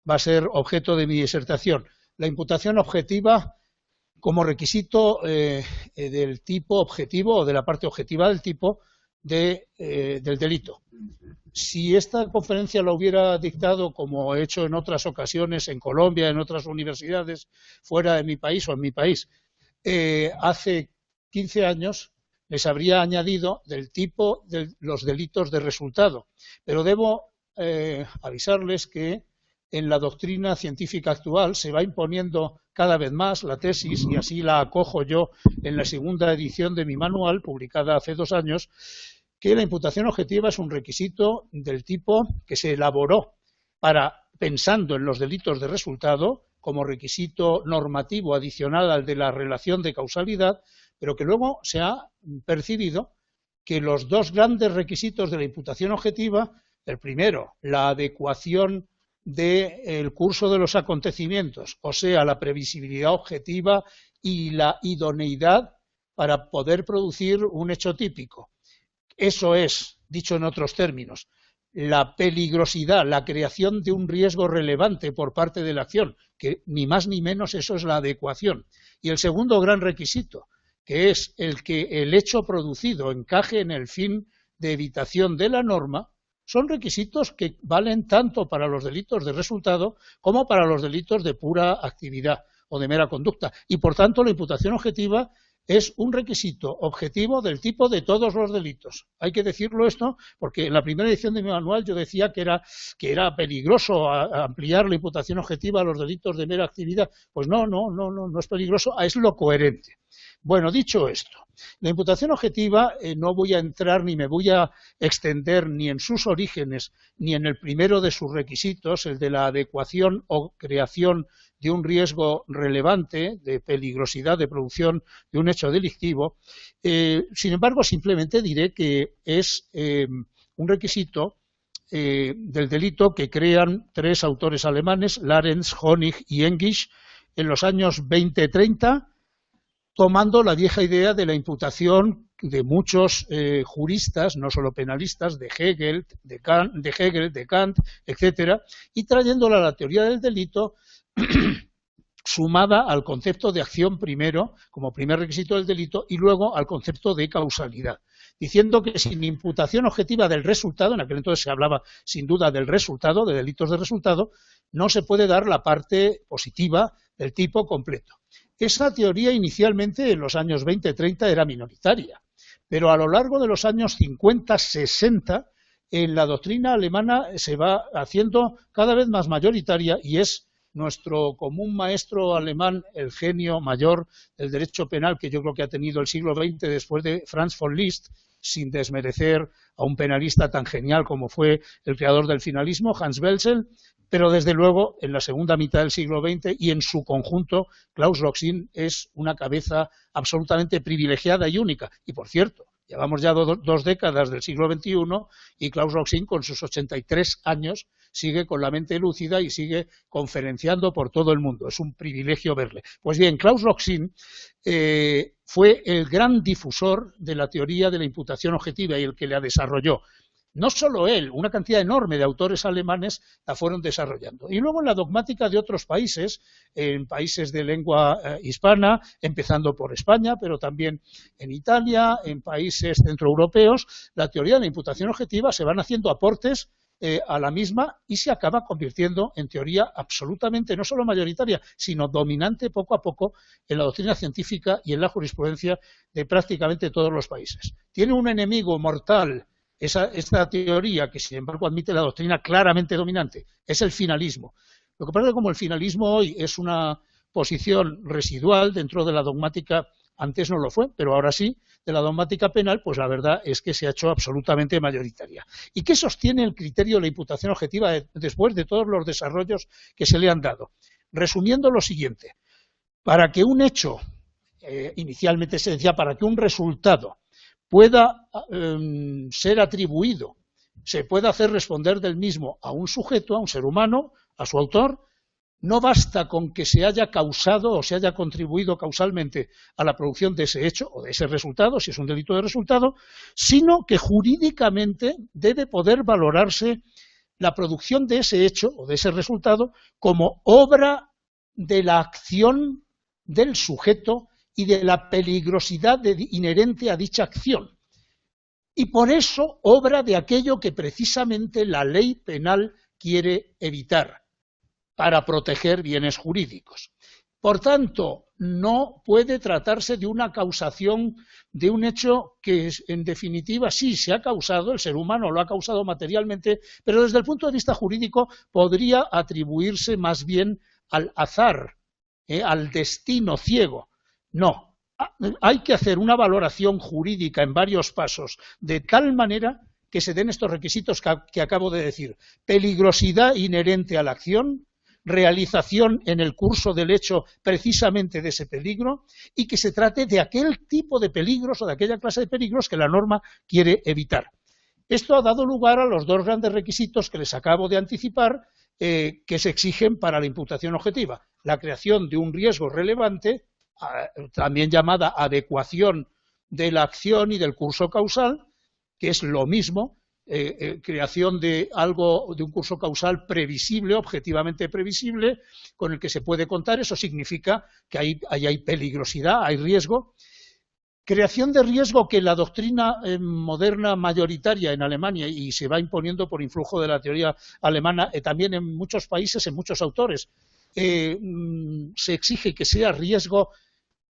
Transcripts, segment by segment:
va a ser objeto de mi disertación. La imputación objetiva como requisito del tipo objetivo o de la parte objetiva del tipo del delito. Si esta conferencia la hubiera dictado, como he hecho en otras ocasiones en Colombia, en otras universidades fuera de mi país o en mi país, hace 15 años, les habría añadido del tipo de los delitos de resultado. Pero debo avisarles que en la doctrina científica actual se va imponiendo cada vez más la tesis, y así la acojo yo en la segunda edición de mi manual, publicada hace 2 años, que la imputación objetiva es un requisito del tipo que se elaboró pensando en los delitos de resultado como requisito normativo adicional al de la relación de causalidad, pero que luego se ha percibido que los 2 grandes requisitos de la imputación objetiva, el primero, la adecuación del curso de los acontecimientos, o sea, la previsibilidad objetiva y la idoneidad para poder producir un hecho típico. Eso es, dicho en otros términos, la peligrosidad, la creación de un riesgo relevante por parte de la acción, que ni más ni menos eso es la adecuación. Y el segundo gran requisito, que es el que el hecho producido encaje en el fin de evitación de la norma, son requisitos que valen tanto para los delitos de resultado como para los delitos de pura actividad o de mera conducta. Y, por tanto, la imputación objetiva es un requisito objetivo del tipo de todos los delitos. Hay que decirlo esto porque en la primera edición de mi manual yo decía que era peligroso ampliar la imputación objetiva a los delitos de mera actividad. Pues no es peligroso, es lo coherente. Bueno, dicho esto, la imputación objetiva no voy a entrar ni me voy a extender ni en sus orígenes ni en el primero de sus requisitos, el de la adecuación o creación de un riesgo relevante de peligrosidad de producción de un hecho delictivo. Sin embargo, simplemente diré que es un requisito del delito que crean 3 autores alemanes, Larens, Honig y Engisch, en los años 20-30, tomando la vieja idea de la imputación de muchos juristas, no solo penalistas, de Hegel, de Kant, etcétera, y trayéndola a la teoría del delito sumada al concepto de acción primero, como primer requisito del delito, y luego al concepto de causalidad, diciendo que sin imputación objetiva del resultado, en aquel entonces se hablaba sin duda del resultado, de delitos de resultado, no se puede dar la parte positiva del tipo completo. Esa teoría inicialmente en los años 20-30 era minoritaria, pero a lo largo de los años 50-60 en la doctrina alemana se va haciendo cada vez más mayoritaria y es nuestro común maestro alemán, el genio mayor del derecho penal que yo creo que ha tenido el siglo XX después de Franz von Liszt, sin desmerecer a un penalista tan genial como fue el creador del finalismo, Hans Welzel, pero desde luego en la segunda mitad del siglo XX y en su conjunto Klaus Roxin es una cabeza absolutamente privilegiada y única. Y por cierto, llevamos ya 2 décadas del siglo XXI y Klaus Roxin con sus 83 años sigue con la mente lúcida y sigue conferenciando por todo el mundo. Es un privilegio verle. Pues bien, Klaus Roxin fue el gran difusor de la teoría de la imputación objetiva y el que la desarrolló. No solo él, una cantidad enorme de autores alemanes la fueron desarrollando. Y luego en la dogmática de otros países, en países de lengua hispana, empezando por España, pero también en Italia, en países centroeuropeos, la teoría de la imputación objetiva se van haciendo aportes a la misma y se acaba convirtiendo en teoría absolutamente no solo mayoritaria, sino dominante poco a poco en la doctrina científica y en la jurisprudencia de prácticamente todos los países. Tiene un enemigo mortal esta teoría, que sin embargo admite la doctrina claramente dominante, es el finalismo. Lo que pasa es que como el finalismo hoy es una posición residual dentro de la dogmática, antes no lo fue, pero ahora sí, de la dogmática penal, pues la verdad es que se ha hecho absolutamente mayoritaria. ¿Y qué sostiene el criterio de la imputación objetiva después de todos los desarrollos que se le han dado? Resumiendo lo siguiente, para que un hecho, inicialmente se decía, para que un resultado pueda ser atribuido, se puede hacer responder del mismo a un sujeto, a un ser humano, a su autor, no basta con que se haya causado o se haya contribuido causalmente a la producción de ese hecho o de ese resultado, si es un delito de resultado, sino que jurídicamente debe poder valorarse la producción de ese hecho o de ese resultado como obra de la acción del sujeto y de la peligrosidad inherente a dicha acción. Y por eso obra de aquello que precisamente la ley penal quiere evitar, para proteger bienes jurídicos. Por tanto, no puede tratarse de una causación de un hecho que, en definitiva, sí se ha causado, el ser humano lo ha causado materialmente, pero desde el punto de vista jurídico podría atribuirse más bien al azar, al destino ciego. No, hay que hacer una valoración jurídica en varios pasos, de tal manera que se den estos requisitos que acabo de decir: peligrosidad inherente a la acción, realización en el curso del hecho precisamente de ese peligro, y que se trate de aquel tipo de peligros o de aquella clase de peligros que la norma quiere evitar. Esto ha dado lugar a los dos grandes requisitos que les acabo de anticipar, que se exigen para la imputación objetiva: la creación de un riesgo relevante, también llamada adecuación de la acción y del curso causal, que es lo mismo, creación de algo, de un curso causal previsible, objetivamente previsible, con el que se puede contar. Eso significa que ahí hay peligrosidad, hay riesgo. Creación de riesgo que la doctrina moderna mayoritaria en Alemania, y se va imponiendo por influjo de la teoría alemana, también en muchos países, en muchos autores, se exige que sea riesgo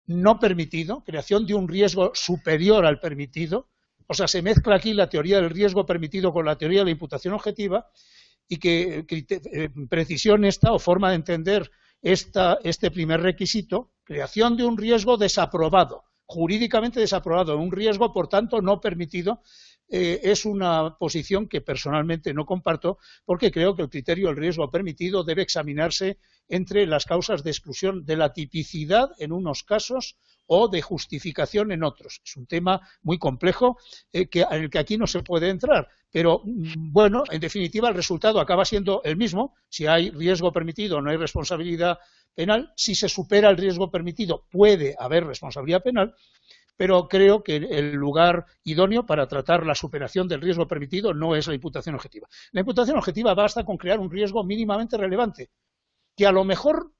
no permitido, creación de un riesgo superior al permitido. O sea, se mezcla aquí la teoría del riesgo permitido con la teoría de la imputación objetiva, y que precisión esta, o forma de entender este primer requisito: creación de un riesgo desaprobado, jurídicamente desaprobado, un riesgo, por tanto, no permitido. Es una posición que personalmente no comparto, porque creo que el criterio del riesgo permitido debe examinarse entre las causas de exclusión de la tipicidad en unos casos o de justificación en otros. Es un tema muy complejo en el que aquí no se puede entrar, pero bueno, en definitiva el resultado acaba siendo el mismo. Si hay riesgo permitido no hay responsabilidad penal; si se supera el riesgo permitido puede haber responsabilidad penal, pero creo que el lugar idóneo para tratar la superación del riesgo permitido no es la imputación objetiva. La imputación objetiva basta con crear un riesgo mínimamente relevante, que a lo mejor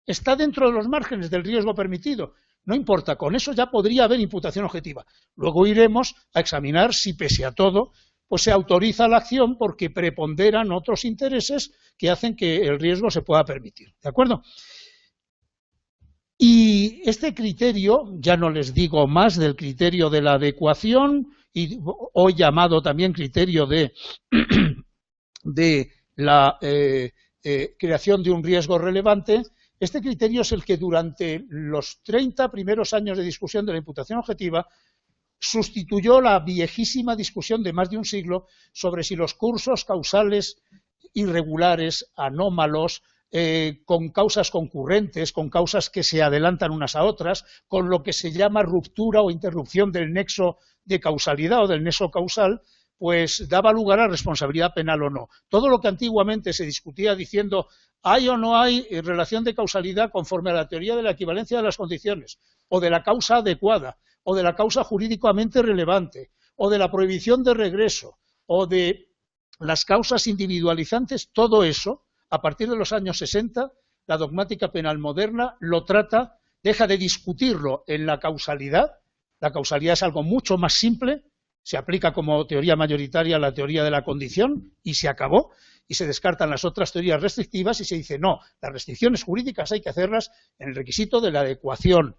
está dentro de los márgenes del riesgo permitido. No importa, con eso ya podría haber imputación objetiva. Luego iremos a examinar si, pese a todo, pues se autoriza la acción porque preponderan otros intereses que hacen que el riesgo se pueda permitir. ¿De acuerdo? Y este criterio, ya no les digo más del criterio de la adecuación, y hoy llamado también criterio de la creación de un riesgo relevante. Este criterio es el que durante los 30 primeros años de discusión de la imputación objetiva sustituyó la viejísima discusión de más de un siglo sobre si los cursos causales irregulares, anómalos, con causas concurrentes, con causas que se adelantan unas a otras, con lo que se llama ruptura o interrupción del nexo de causalidad o del nexo causal, pues daba lugar a responsabilidad penal o no. Todo lo que antiguamente se discutía diciendo hay o no hay relación de causalidad conforme a la teoría de la equivalencia de las condiciones, o de la causa adecuada, o de la causa jurídicamente relevante, o de la prohibición de regreso, o de las causas individualizantes, todo eso, a partir de los años 60, la dogmática penal moderna lo trata, deja de discutirlo en la causalidad. La causalidad es algo mucho más simple, se aplica como teoría mayoritaria a la teoría de la condición y se acabó, y se descartan las otras teorías restrictivas y se dice no, las restricciones jurídicas hay que hacerlas en el requisito de la adecuación,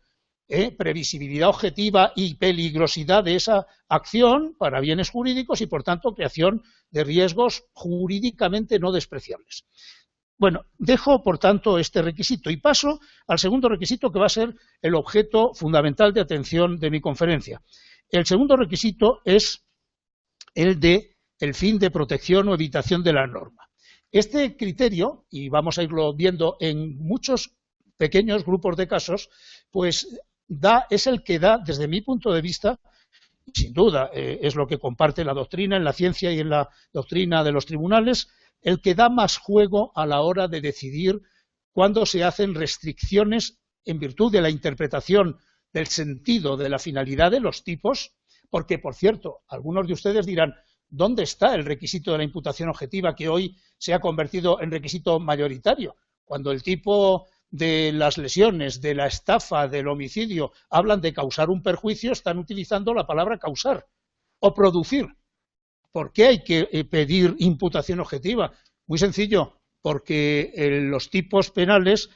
previsibilidad objetiva y peligrosidad de esa acción para bienes jurídicos y, por tanto, creación de riesgos jurídicamente no despreciables. Bueno, dejo, por tanto, este requisito y paso al segundo requisito, que va a ser el objeto fundamental de atención de mi conferencia. El segundo requisito es el de el fin de protección o evitación de la norma. Este criterio, y vamos a irlo viendo en muchos pequeños grupos de casos, pues es el que da, desde mi punto de vista, sin duda es lo que comparte la doctrina en la ciencia y en la doctrina de los tribunales, el que da más juego a la hora de decidir cuándo se hacen restricciones en virtud de la interpretación del sentido de la finalidad de los tipos, porque, por cierto, algunos de ustedes dirán, ¿dónde está el requisito de la imputación objetiva que hoy se ha convertido en requisito mayoritario? Cuando el tipo de las lesiones, de la estafa, del homicidio, hablan de causar un perjuicio, están utilizando la palabra causar o producir. ¿Por qué hay que pedir imputación objetiva? Muy sencillo, porque los tipos penales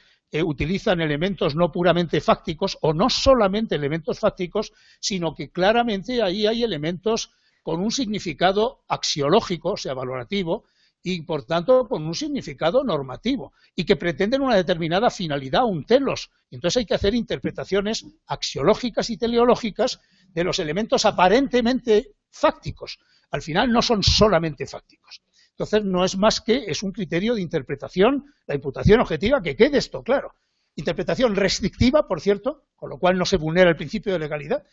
utilizan elementos no puramente fácticos, o no solamente elementos fácticos, sino que claramente ahí hay elementos con un significado axiológico, o sea, valorativo, y por tanto con un significado normativo, y que pretenden una determinada finalidad, un telos. Entonces hay que hacer interpretaciones axiológicas y teleológicas de los elementos aparentemente fácticos. Al final no son solamente fácticos. Entonces no es más que, es un criterio de interpretación, la imputación objetiva, que quede esto claro. Interpretación restrictiva, por cierto, con lo cual no se vulnera el principio de legalidad,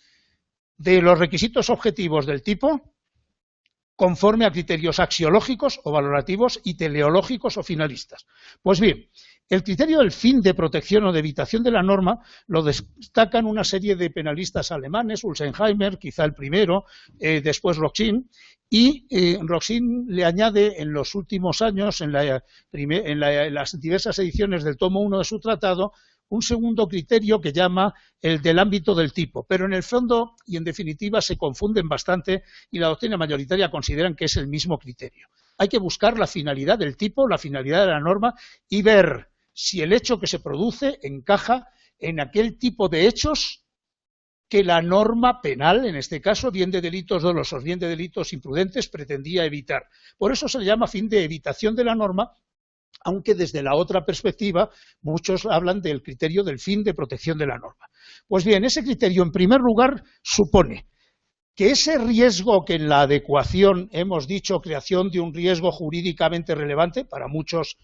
de los requisitos objetivos del tipo conforme a criterios axiológicos o valorativos y teleológicos o finalistas. Pues bien, el criterio del fin de protección o de evitación de la norma lo destacan una serie de penalistas alemanes, Ulsenheimer, quizá el primero, después Roxin, y Roxin le añade en los últimos años, en las diversas ediciones del tomo 1 de su tratado, un segundo criterio que llama el del ámbito del tipo, pero en el fondo y en definitiva se confunden bastante y la doctrina mayoritaria consideran que es el mismo criterio. Hay que buscar la finalidad del tipo, la finalidad de la norma y ver si el hecho que se produce encaja en aquel tipo de hechos que la norma penal, en este caso, bien de delitos dolosos, bien de delitos imprudentes, pretendía evitar. Por eso se le llama fin de evitación de la norma, aunque desde la otra perspectiva muchos hablan del criterio del fin de protección de la norma. Pues bien, ese criterio, en primer lugar, supone que ese riesgo que en la adecuación hemos dicho creación de un riesgo jurídicamente relevante, para muchos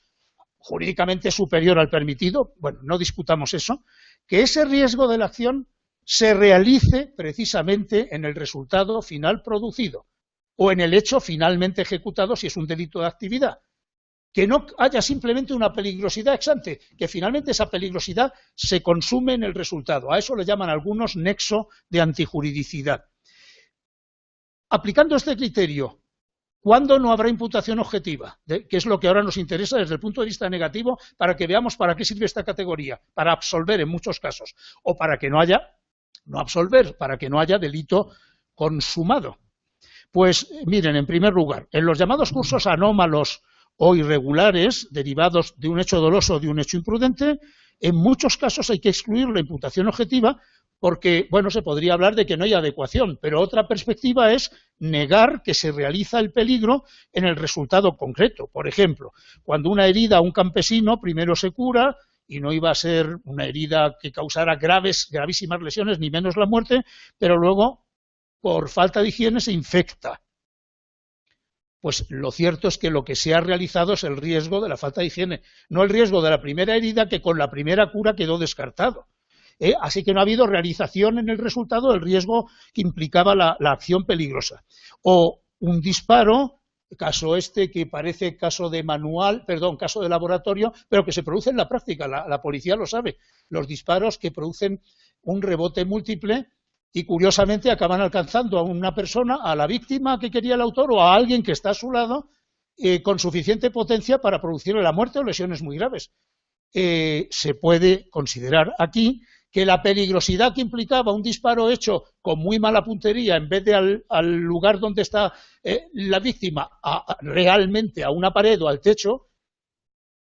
jurídicamente superior al permitido, bueno, no disputamos eso, que ese riesgo de la acción se realice precisamente en el resultado final producido o en el hecho finalmente ejecutado si es un delito de actividad. Que no haya simplemente una peligrosidad ex ante, que finalmente esa peligrosidad se consume en el resultado. A eso le llaman algunos nexo de antijuridicidad. Aplicando este criterio, ¿cuándo no habrá imputación objetiva? Que es lo que ahora nos interesa desde el punto de vista negativo, para que veamos para qué sirve esta categoría, para absolver en muchos casos, o para que no absolver, para que no haya delito consumado. Pues miren, en primer lugar, en los llamados cursos anómalos o irregulares, derivados de un hecho doloso o de un hecho imprudente, en muchos casos hay que excluir la imputación objetiva porque, bueno, se podría hablar de que no hay adecuación, pero otra perspectiva es negar que se realiza el peligro en el resultado concreto. Por ejemplo, cuando una herida a un campesino primero se cura y no iba a ser una herida que causara gravísimas lesiones, ni menos la muerte, pero luego, por falta de higiene, se infecta. Pues lo cierto es que lo que se ha realizado es el riesgo de la falta de higiene, no el riesgo de la primera herida que con la primera cura quedó descartado. Así que no ha habido realización en el resultado del riesgo que implicaba la acción peligrosa. O un disparo, caso este que parece caso de caso de laboratorio, pero que se produce en la práctica, la policía lo sabe, los disparos que producen un rebote múltiple y curiosamente acaban alcanzando a una persona, a la víctima que quería el autor o a alguien que está a su lado con suficiente potencia para producirle la muerte o lesiones muy graves. Se puede considerar aquí que la peligrosidad que implicaba un disparo hecho con muy mala puntería en vez de al lugar donde está la víctima, realmente a una pared o al techo,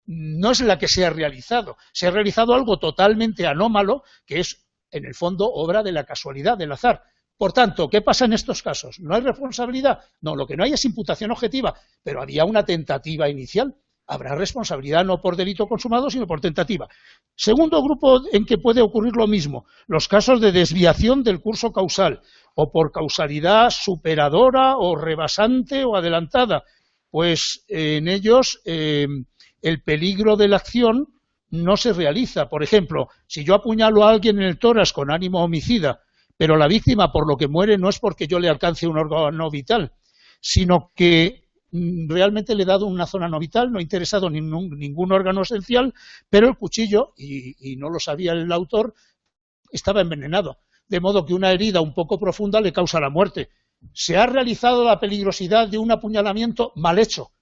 no es la que se ha realizado. Se ha realizado algo totalmente anómalo, que es en el fondo obra de la casualidad, del azar. Por tanto, ¿qué pasa en estos casos? ¿No hay responsabilidad? No, lo que no hay es imputación objetiva, pero había una tentativa inicial. Habrá responsabilidad no por delito consumado, sino por tentativa. Segundo grupo en que puede ocurrir lo mismo, los casos de desviación del curso causal, o por causalidad superadora, o rebasante, o adelantada. Pues en ellos el peligro de la acción no se realiza. Por ejemplo, si yo apuñalo a alguien en el tórax con ánimo homicida, pero la víctima por lo que muere no es porque yo le alcance un órgano vital, sino que realmente le he dado una zona no vital, no he interesado ningún órgano esencial, pero el cuchillo, y no lo sabía el autor, estaba envenenado. De modo que una herida un poco profunda le causa la muerte. ¿Se ha realizado la peligrosidad de un apuñalamiento mal hecho?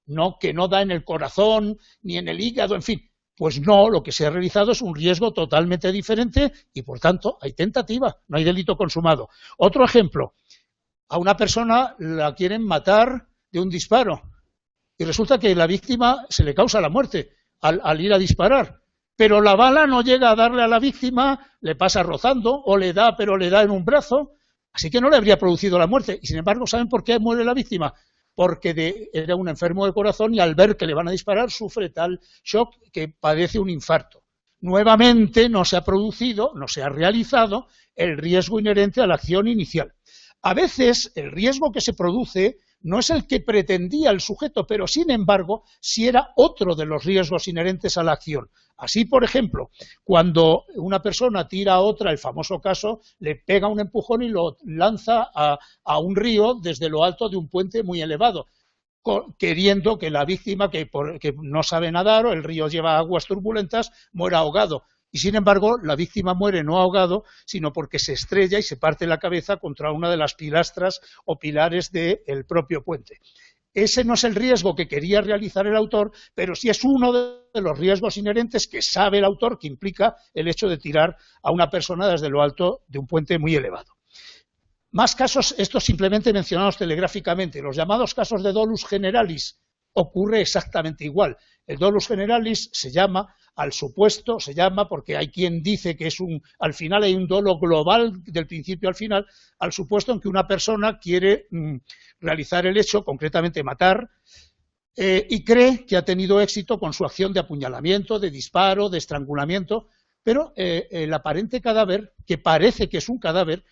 No, que no da en el corazón, ni en el hígado, en fin. Pues no, lo que se ha realizado es un riesgo totalmente diferente y, por tanto, hay tentativa, no hay delito consumado. Otro ejemplo, a una persona la quieren matar de un disparo y resulta que la víctima se le causa la muerte al ir a disparar, pero la bala no llega a darle a la víctima, le pasa rozando o le da, pero le da en un brazo, así que no le habría producido la muerte. Y sin embargo, ¿saben por qué muere la víctima? Porque era un enfermo del corazón y al ver que le van a disparar sufre tal shock que padece un infarto. Nuevamente no se ha producido, no se ha realizado el riesgo inherente a la acción inicial. A veces el riesgo que se produce no es el que pretendía el sujeto, pero sin embargo sí era otro de los riesgos inherentes a la acción. Así, por ejemplo, cuando una persona tira a otra, el famoso caso, le pega un empujón y lo lanza a un río desde lo alto de un puente muy elevado, queriendo que la víctima, que no sabe nadar o el río lleva aguas turbulentas, muera ahogado. Y sin embargo, la víctima muere no ahogado, sino porque se estrella y se parte la cabeza contra una de las pilastras o pilares del propio puente. Ese no es el riesgo que quería realizar el autor, pero sí es uno de los riesgos inherentes que sabe el autor que implica el hecho de tirar a una persona desde lo alto de un puente muy elevado. Más casos, estos simplemente mencionados telegráficamente, los llamados casos de dolus generalis, ocurre exactamente igual. El dolus generalis se llama al supuesto, se llama porque hay quien dice que al final hay un dolo global del principio al final, al supuesto en que una persona quiere realizar el hecho, concretamente matar, y cree que ha tenido éxito con su acción de apuñalamiento, de disparo, de estrangulamiento, pero el aparente cadáver, que parece que es un cadáver,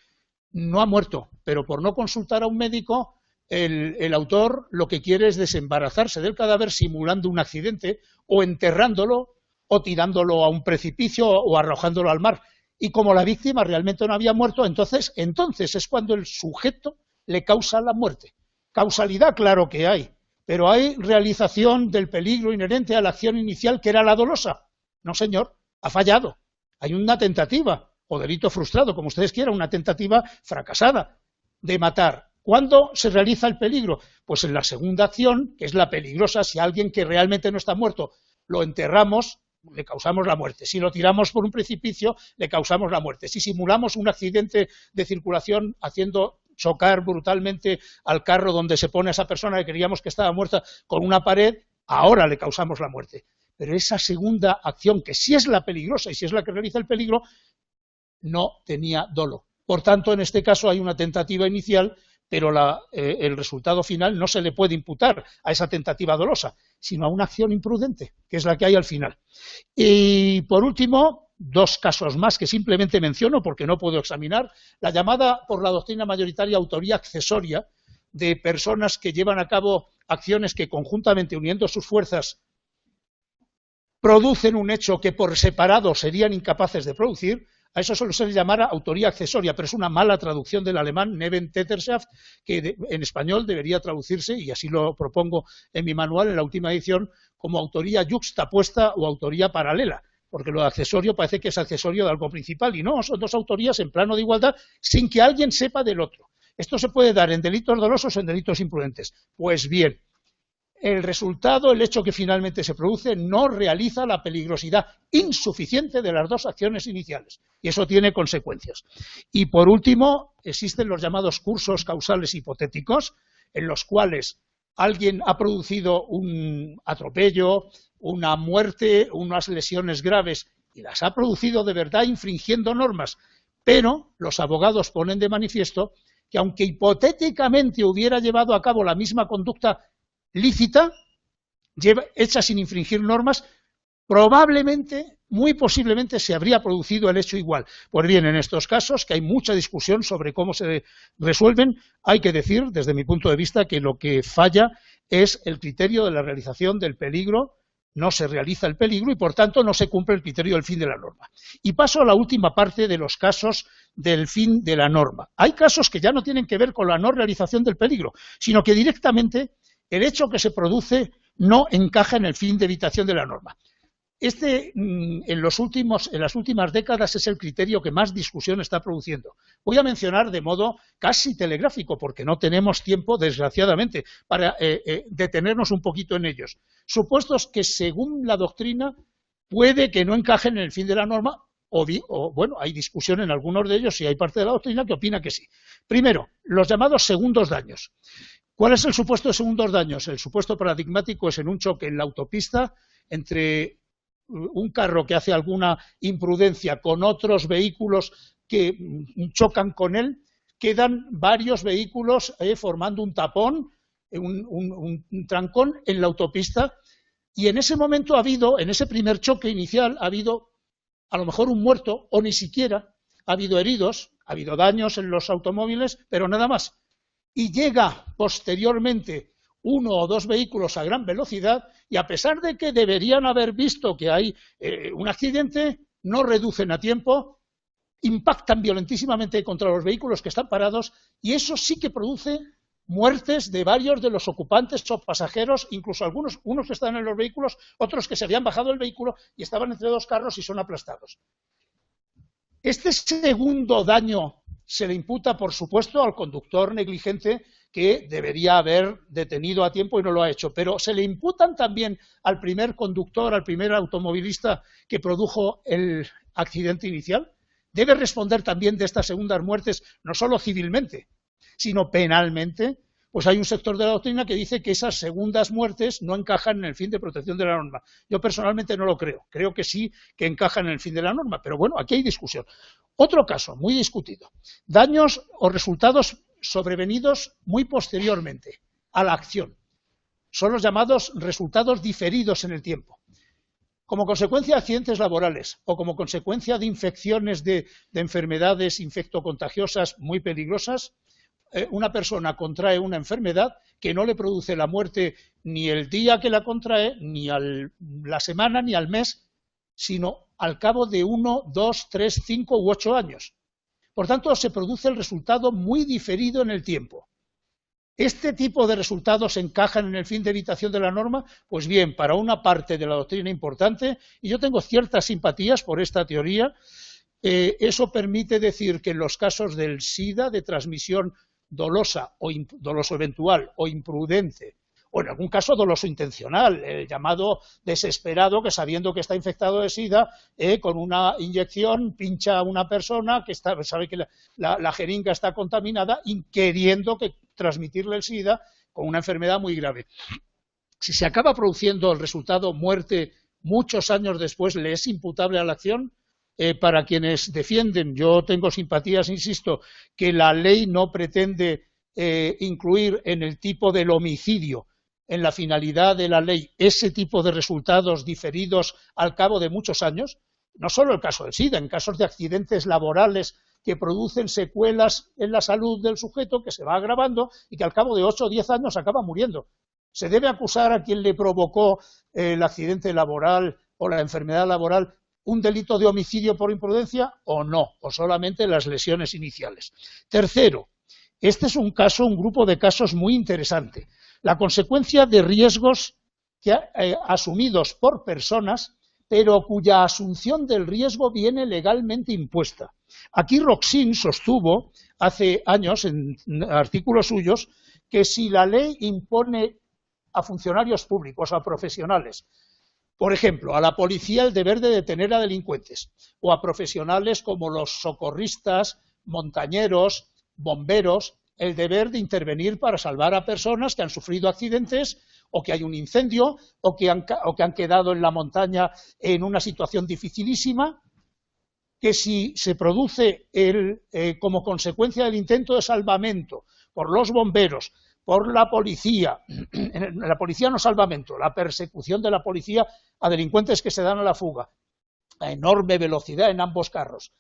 no ha muerto, pero por no consultar a un médico, el autor lo que quiere es desembarazarse del cadáver simulando un accidente o enterrándolo o tirándolo a un precipicio o arrojándolo al mar. Y como la víctima realmente no había muerto, entonces es cuando el sujeto le causa la muerte. Causalidad, claro que hay, pero hay realización del peligro inherente a la acción inicial que era la dolosa. No, señor, ha fallado. Hay una tentativa, o delito frustrado, como ustedes quieran, una tentativa fracasada de matar. ¿Cuándo se realiza el peligro? Pues en la segunda acción, que es la peligrosa, si alguien que realmente no está muerto lo enterramos, le causamos la muerte. Si lo tiramos por un precipicio, le causamos la muerte. Si simulamos un accidente de circulación haciendo chocar brutalmente al carro donde se pone a esa persona que creíamos que estaba muerta con una pared, ahora le causamos la muerte. Pero esa segunda acción, que sí es la peligrosa y sí es la que realiza el peligro, no tenía dolo. Por tanto, en este caso hay una tentativa inicial, pero el resultado final no se le puede imputar a esa tentativa dolosa, sino a una acción imprudente, que es la que hay al final. Y por último, dos casos más que simplemente menciono porque no puedo examinar, la llamada por la doctrina mayoritaria autoría accesoria de personas que llevan a cabo acciones que conjuntamente uniendo sus fuerzas producen un hecho que por separado serían incapaces de producir. A eso solo se le llamará autoría accesoria, pero es una mala traducción del alemán Nebentäterschaft, que en español debería traducirse, y así lo propongo en mi manual, en la última edición, como autoría yuxtapuesta o autoría paralela, porque lo de accesorio parece que es accesorio de algo principal, y no, son dos autorías en plano de igualdad, sin que alguien sepa del otro. Esto se puede dar en delitos dolosos o en delitos imprudentes. Pues bien, el resultado, el hecho que finalmente se produce, no realiza la peligrosidad insuficiente de las dos acciones iniciales. Y eso tiene consecuencias. Y por último, existen los llamados cursos causales hipotéticos, en los cuales alguien ha producido un atropello, una muerte, unas lesiones graves, y las ha producido de verdad infringiendo normas. Pero los abogados ponen de manifiesto que aunque hipotéticamente hubiera llevado a cabo la misma conducta lícita, hecha sin infringir normas, probablemente, muy posiblemente, se habría producido el hecho igual. Pues bien, en estos casos, que hay mucha discusión sobre cómo se resuelven, hay que decir, desde mi punto de vista, que lo que falla es el criterio de la realización del peligro. No se realiza el peligro y, por tanto, no se cumple el criterio del fin de la norma. Y paso a la última parte de los casos del fin de la norma. Hay casos que ya no tienen que ver con la no realización del peligro, sino que directamente el hecho que se produce no encaja en el fin de evitación de la norma. En las últimas décadas es el criterio que más discusión está produciendo. Voy a mencionar de modo casi telegráfico, porque no tenemos tiempo, desgraciadamente, para detenernos un poquito en ellos. Supuestos que, según la doctrina, puede que no encajen en el fin de la norma, bueno, hay discusión en algunos de ellos y hay parte de la doctrina que opina que sí. Primero, los llamados segundos daños. ¿Cuál es el supuesto de segundos daños? El supuesto paradigmático es en un choque en la autopista entre un carro que hace alguna imprudencia con otros vehículos que chocan con él, quedan varios vehículos formando un tapón, un trancón en la autopista, y en ese momento en ese primer choque inicial, ha habido a lo mejor un muerto, o ni siquiera, ha habido heridos, ha habido daños en los automóviles, pero nada más. Y llega posteriormente uno o dos vehículos a gran velocidad y, a pesar de que deberían haber visto que hay un accidente, no reducen a tiempo, impactan violentísimamente contra los vehículos que están parados, y eso sí que produce muertes de varios de los ocupantes o pasajeros, incluso unos que están en los vehículos, otros que se habían bajado del vehículo y estaban entre dos carros y son aplastados. Este segundo daño se le imputa, por supuesto, al conductor negligente, que debería haber detenido a tiempo y no lo ha hecho, pero se le imputan también al primer conductor, al primer automovilista que produjo el accidente inicial. Debe responder también de estas segundas muertes, no solo civilmente, sino penalmente. Pues hay un sector de la doctrina que dice que esas segundas muertes no encajan en el fin de protección de la norma. Yo personalmente no lo creo. Creo que sí que encajan en el fin de la norma, pero bueno, aquí hay discusión. Otro caso muy discutido: daños o resultados sobrevenidos muy posteriormente a la acción. Son los llamados resultados diferidos en el tiempo. Como consecuencia de accidentes laborales o como consecuencia de infecciones de enfermedades infectocontagiosas muy peligrosas, una persona contrae una enfermedad que no le produce la muerte ni el día que la contrae, ni la semana, ni al mes, sino al cabo de 1, 2, 3, 5 u 8 años. Por tanto, se produce el resultado muy diferido en el tiempo. ¿Este tipo de resultados encajan en el fin de evitación de la norma? Pues bien, para una parte de la doctrina importante, y yo tengo ciertas simpatías por esta teoría, eso permite decir que en los casos del SIDA, de transmisión dolosa o doloso eventual o imprudente, o en algún caso doloso intencional, el llamado desesperado que, sabiendo que está infectado de SIDA, con una inyección pincha a una persona que sabe que la jeringa está contaminada y queriendo transmitirle el SIDA con una enfermedad muy grave. Si se acaba produciendo el resultado muerte muchos años después, ¿le es imputable a la acción? Para quienes defienden, yo tengo simpatías, insisto, que la ley no pretende incluir en el tipo del homicidio, en la finalidad de la ley, ese tipo de resultados diferidos al cabo de muchos años. No solo el caso del SIDA, en casos de accidentes laborales que producen secuelas en la salud del sujeto, que se va agravando y que al cabo de 8 o 10 años acaba muriendo. ¿Se debe acusar a quien le provocó el accidente laboral o la enfermedad laboral un delito de homicidio por imprudencia o no? O solamente las lesiones iniciales. Tercero, este es un grupo de casos muy interesante. La consecuencia de riesgos asumidos por personas, pero cuya asunción del riesgo viene legalmente impuesta. Aquí Roxin sostuvo hace años, en artículos suyos, que si la ley impone a funcionarios públicos, a profesionales, por ejemplo, a la policía el deber de detener a delincuentes, o a profesionales como los socorristas, montañeros, bomberos, el deber de intervenir para salvar a personas que han sufrido accidentes, o que hay un incendio, o que han quedado en la montaña en una situación dificilísima, que si se produce como consecuencia del intento de salvamento por los bomberos, por la policía no salvamento, la persecución de la policía a delincuentes que se dan a la fuga, a enorme velocidad en ambos carros.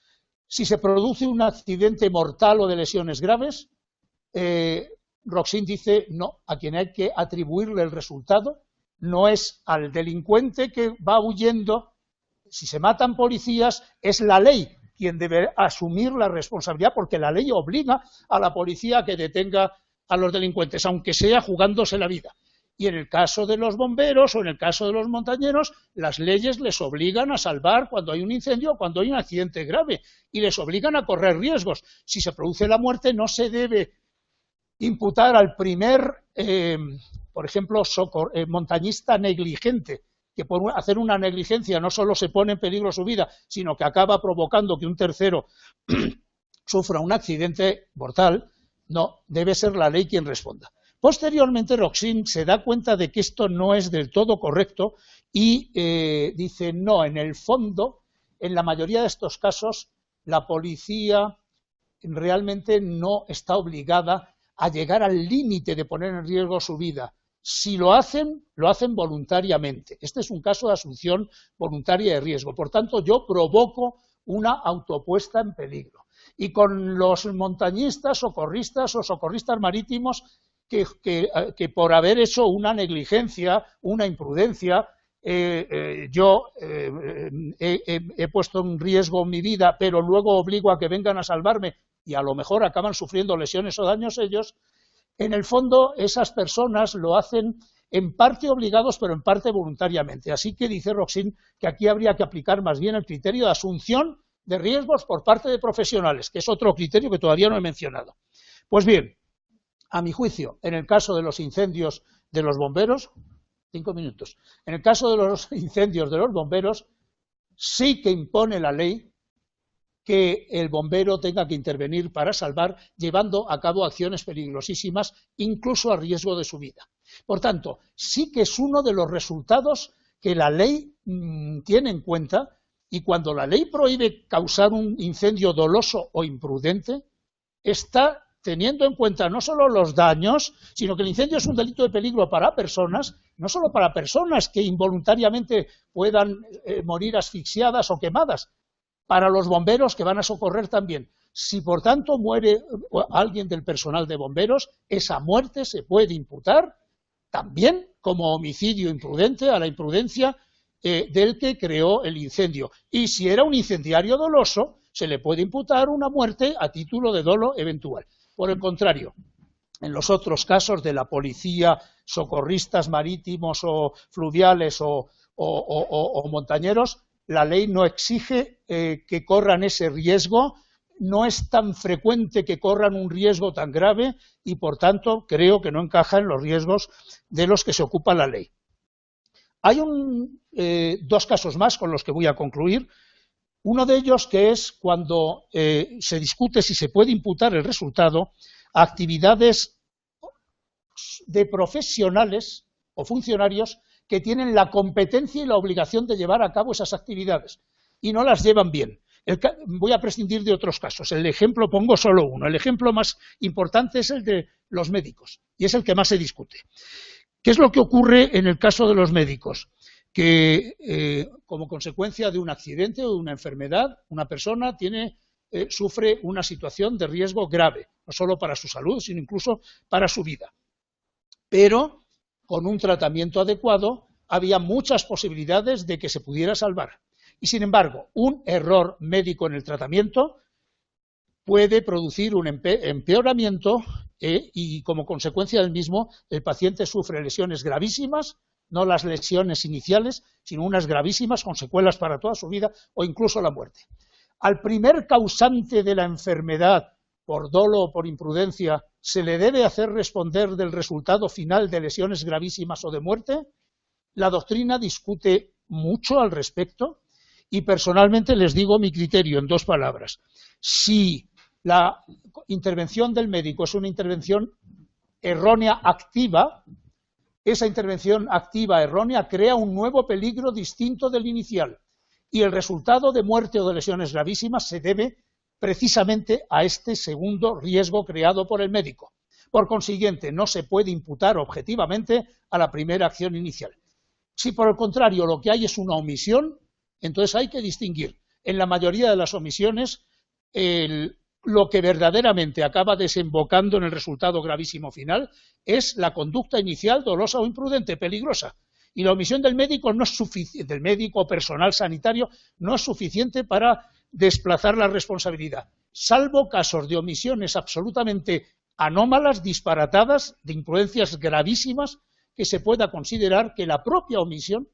Si se produce un accidente mortal o de lesiones graves, Roxin dice no, a quien hay que atribuirle el resultado no es al delincuente que va huyendo. Si se matan policías, es la ley quien debe asumir la responsabilidad, porque la ley obliga a la policía a que detenga a los delincuentes, aunque sea jugándose la vida. Y en el caso de los bomberos o en el caso de los montañeros, las leyes les obligan a salvar cuando hay un incendio o cuando hay un accidente grave y les obligan a correr riesgos. Si se produce la muerte, no se debe imputar al primer, por ejemplo, montañista negligente, que por hacer una negligencia no solo se pone en peligro su vida, sino que acaba provocando que un tercero sufra un accidente mortal. No, debe ser la ley quien responda. Posteriormente, Roxin se da cuenta de que esto no es del todo correcto y dice, no, en el fondo, en la mayoría de estos casos, la policía realmente no está obligada a llegar al límite de poner en riesgo su vida. Si lo hacen voluntariamente. Este es un caso de asunción voluntaria de riesgo. Por tanto, yo provoco una autopuesta en peligro. Y con los montañistas, socorristas o socorristas marítimos que por haber hecho una negligencia, una imprudencia, yo he puesto en riesgo mi vida, pero luego obligo a que vengan a salvarme y a lo mejor acaban sufriendo lesiones o daños ellos, en el fondo esas personas lo hacen en parte obligados, pero en parte voluntariamente. Así que dice Roxin que aquí habría que aplicar más bien el criterio de asunción de riesgos por parte de profesionales, que es otro criterio que todavía no he mencionado. Pues bien, a mi juicio, en el caso de los incendios de los bomberos, 5 minutos, en el caso de los incendios de los bomberos, sí que impone la ley que el bombero tenga que intervenir para salvar, llevando a cabo acciones peligrosísimas, incluso a riesgo de su vida. Por tanto, sí que es uno de los resultados que la ley tiene en cuenta, y cuando la ley prohíbe causar un incendio doloso o imprudente, está teniendo en cuenta no solo los daños, sino que el incendio es un delito de peligro para personas, no solo para personas que involuntariamente puedan morir asfixiadas o quemadas, para los bomberos que van a socorrer también. Si por tanto muere alguien del personal de bomberos, esa muerte se puede imputar también como homicidio imprudente a la imprudencia del que creó el incendio. Y si era un incendiario doloso, se le puede imputar una muerte a título de dolo eventual. Por el contrario, en los otros casos de la policía, socorristas marítimos o fluviales o montañeros, la ley no exige que corran ese riesgo, no es tan frecuente que corran un riesgo tan grave y, por tanto, creo que no encaja en los riesgos de los que se ocupa la ley. Hay dos casos más con los que voy a concluir. Uno de ellos que es cuando se discute si se puede imputar el resultado a actividades de profesionales o funcionarios que tienen la competencia y la obligación de llevar a cabo esas actividades y no las llevan bien. Voy a prescindir de otros casos. El ejemplo, pongo solo uno. El ejemplo más importante es el de los médicos y es el que más se discute. ¿Qué es lo que ocurre en el caso de los médicos? Que como consecuencia de un accidente o de una enfermedad, una persona sufre una situación de riesgo grave, no solo para su salud, sino incluso para su vida. Pero con un tratamiento adecuado había muchas posibilidades de que se pudiera salvar. Y sin embargo, un error médico en el tratamiento puede producir un empeoramiento y como consecuencia del mismo el paciente sufre lesiones gravísimas, no las lesiones iniciales, sino unas gravísimas con secuelas para toda su vida o incluso la muerte. Al primer causante de la enfermedad, por dolo o por imprudencia, ¿se le debe hacer responder del resultado final de lesiones gravísimas o de muerte? La doctrina discute mucho al respecto y personalmente les digo mi criterio en 2 palabras. Si la intervención del médico es una intervención errónea activa, esa intervención activa errónea crea un nuevo peligro distinto del inicial y el resultado de muerte o de lesiones gravísimas se debe precisamente a este segundo riesgo creado por el médico. Por consiguiente, no se puede imputar objetivamente a la primera acción inicial. Si por el contrario lo que hay es una omisión, entonces hay que distinguir. En la mayoría de las omisiones, lo que verdaderamente acaba desembocando en el resultado gravísimo final es la conducta inicial dolosa o imprudente, peligrosa. Y la omisión del médico no es suficiente, del médico o personal sanitario, no es suficiente para desplazar la responsabilidad, salvo casos de omisiones absolutamente anómalas, disparatadas, de imprudencias gravísimas, que se pueda considerar que la propia omisión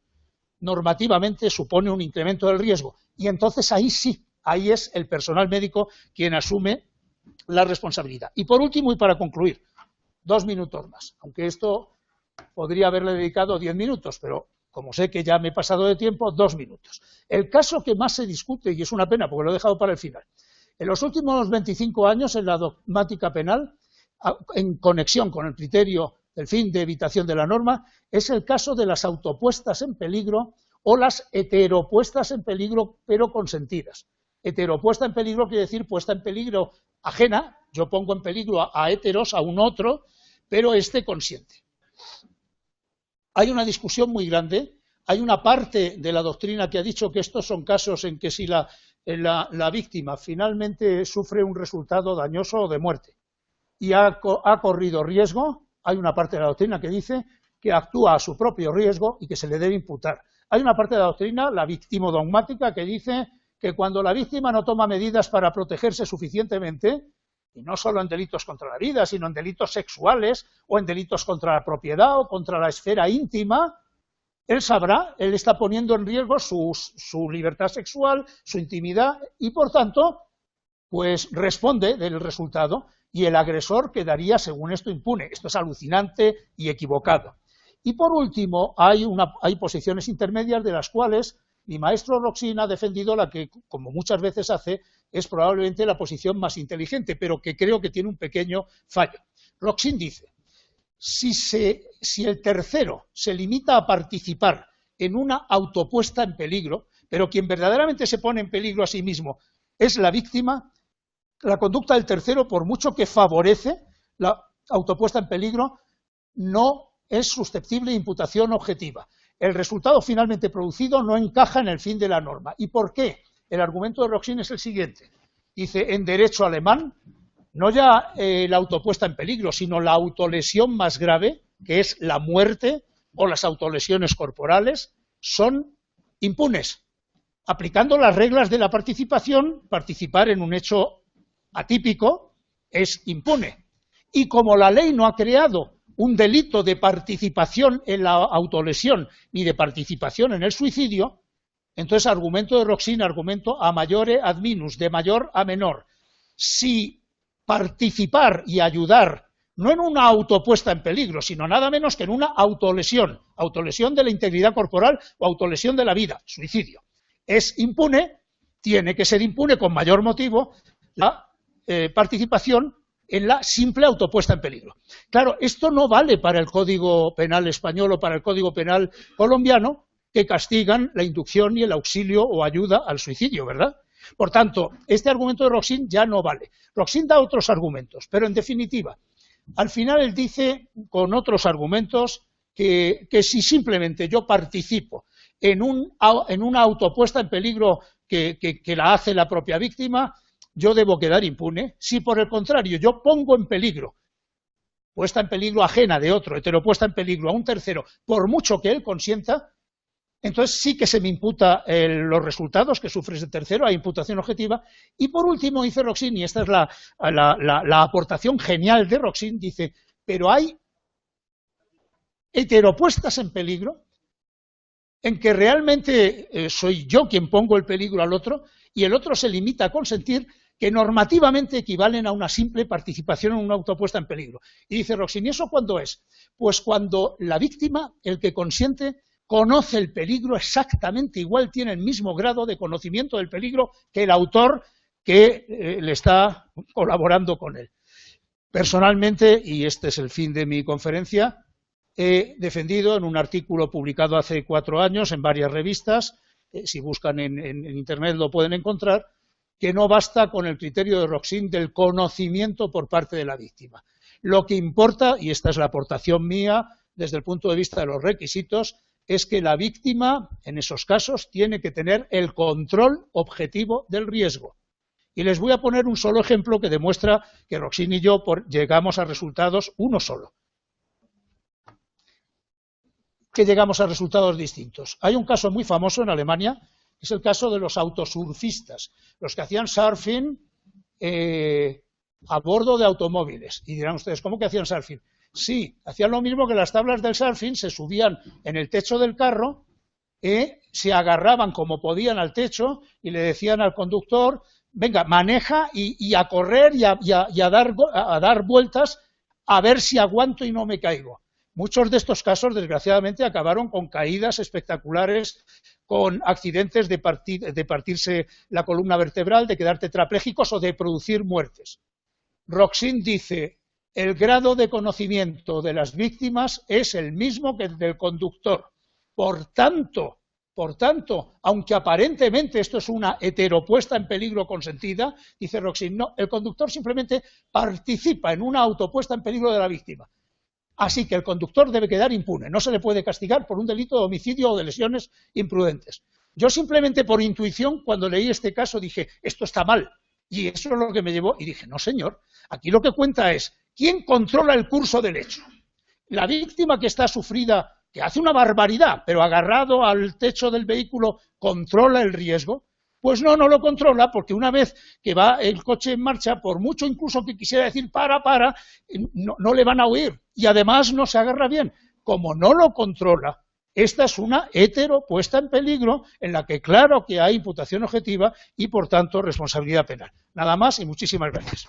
normativamente supone un incremento del riesgo. Y entonces ahí sí, ahí es el personal médico quien asume la responsabilidad. Y por último, y para concluir, 2 minutos más, aunque esto podría haberle dedicado 10 minutos, pero como sé que ya me he pasado de tiempo, 2 minutos. El caso que más se discute, y es una pena porque lo he dejado para el final, en los últimos 25 años en la dogmática penal, en conexión con el criterio del fin de evitación de la norma, es el caso de las autopuestas en peligro o las heteropuestas en peligro, pero consentidas. Heteropuesta en peligro quiere decir puesta en peligro ajena, yo pongo en peligro a heteros, a un otro, pero este consiente. Hay una discusión muy grande, hay una parte de la doctrina que ha dicho que estos son casos en que si la víctima finalmente sufre un resultado dañoso o de muerte y ha corrido riesgo, hay una parte de la doctrina que dice que actúa a su propio riesgo y que se le debe imputar. Hay una parte de la doctrina, la victimodogmática, que dice que cuando la víctima no toma medidas para protegerse suficientemente, y no solo en delitos contra la vida, sino en delitos sexuales o en delitos contra la propiedad o contra la esfera íntima, él sabrá, él está poniendo en riesgo su libertad sexual, su intimidad y, por tanto, pues responde del resultado y el agresor quedaría, según esto, impune. Esto es alucinante y equivocado. Y, por último, hay posiciones intermedias de las cuales mi maestro Roxin ha defendido la que, como muchas veces hace, es probablemente la posición más inteligente, pero que creo que tiene un pequeño fallo. Roxin dice, si el tercero se limita a participar en una autopuesta en peligro, pero quien verdaderamente se pone en peligro a sí mismo es la víctima, la conducta del tercero, por mucho que favorece la autopuesta en peligro, no es susceptible de imputación objetiva. El resultado finalmente producido no encaja en el fin de la norma. ¿Y por qué? El argumento de Roxin es el siguiente. Dice, en derecho alemán, no ya la autopuesta en peligro, sino la autolesión más grave, que es la muerte o las autolesiones corporales, son impunes. Aplicando las reglas de la participación, participar en un hecho atípico es impune. Y como la ley no ha creado un delito de participación en la autolesión ni de participación en el suicidio, entonces argumento de Roxin, argumento a maiore ad minus, de mayor a menor. Si participar y ayudar, no en una autopuesta en peligro, sino nada menos que en una autolesión de la integridad corporal o autolesión de la vida, suicidio, es impune, tiene que ser impune con mayor motivo la participación en la simple autopuesta en peligro. Claro, esto no vale para el Código Penal español o para el Código Penal colombiano, que castigan la inducción y el auxilio o ayuda al suicidio, ¿verdad? Por tanto, este argumento de Roxin ya no vale. Roxin da otros argumentos, pero en definitiva, al final él dice con otros argumentos que si simplemente yo participo en una autopuesta en peligro que la hace la propia víctima, yo debo quedar impune. Si por el contrario yo pongo en peligro, puesta en peligro ajena de otro, heteropuesta en peligro a un tercero, por mucho que él consienta, entonces sí que se me imputa los resultados que sufre ese tercero, hay imputación objetiva. Y por último dice Roxin, y esta es la aportación genial de Roxin, dice, pero hay heteropuestas en peligro en que realmente soy yo quien pongo el peligro al otro y el otro se limita a consentir, que normativamente equivalen a una simple participación en una autopuesta en peligro. Y dice Roxin, ¿y eso cuándo es? Pues cuando la víctima, el que consiente, conoce el peligro exactamente igual, tiene el mismo grado de conocimiento del peligro que el autor que le está colaborando con él. Personalmente, y este es el fin de mi conferencia, he defendido en un artículo publicado hace 4 años en varias revistas, si buscan en internet lo pueden encontrar, que no basta con el criterio de Roxin del conocimiento por parte de la víctima. Lo que importa, y esta es la aportación mía desde el punto de vista de los requisitos, es que la víctima, en esos casos, tiene que tener el control objetivo del riesgo. Y les voy a poner un solo ejemplo que demuestra que Roxin y yo llegamos a resultados uno solo. Que llegamos a resultados distintos. Hay un caso muy famoso en Alemania, que es el caso de los autosurfistas, los que hacían surfing a bordo de automóviles. Y dirán ustedes, ¿cómo que hacían surfing? Sí, hacían lo mismo que las tablas del surfing, se subían en el techo del carro, se agarraban como podían al techo y le decían al conductor, venga, maneja y a correr y a dar vueltas a ver si aguanto y no me caigo. Muchos de estos casos, desgraciadamente, acabaron con caídas espectaculares, con accidentes de partirse la columna vertebral, de quedar tetrapléjicos o de producir muertes. Roxin dice, el grado de conocimiento de las víctimas es el mismo que el del conductor. Por tanto, aunque aparentemente esto es una heteropuesta en peligro consentida, dice Roxin, no, el conductor simplemente participa en una autopuesta en peligro de la víctima. Así que el conductor debe quedar impune, no se le puede castigar por un delito de homicidio o de lesiones imprudentes. Yo simplemente por intuición, cuando leí este caso, dije, esto está mal. Y eso es lo que me llevó, y dije, no señor, aquí lo que cuenta es, ¿quién controla el curso del hecho? La víctima que está sufrida, que hace una barbaridad, pero agarrado al techo del vehículo, ¿controla el riesgo? Pues no lo controla, porque una vez que va el coche en marcha, por mucho incluso que quisiera decir para, no le van a oír. Y además no se agarra bien. Como no lo controla, esta es una puesta en peligro en la que claro que hay imputación objetiva y por tanto responsabilidad penal. Nada más y muchísimas gracias.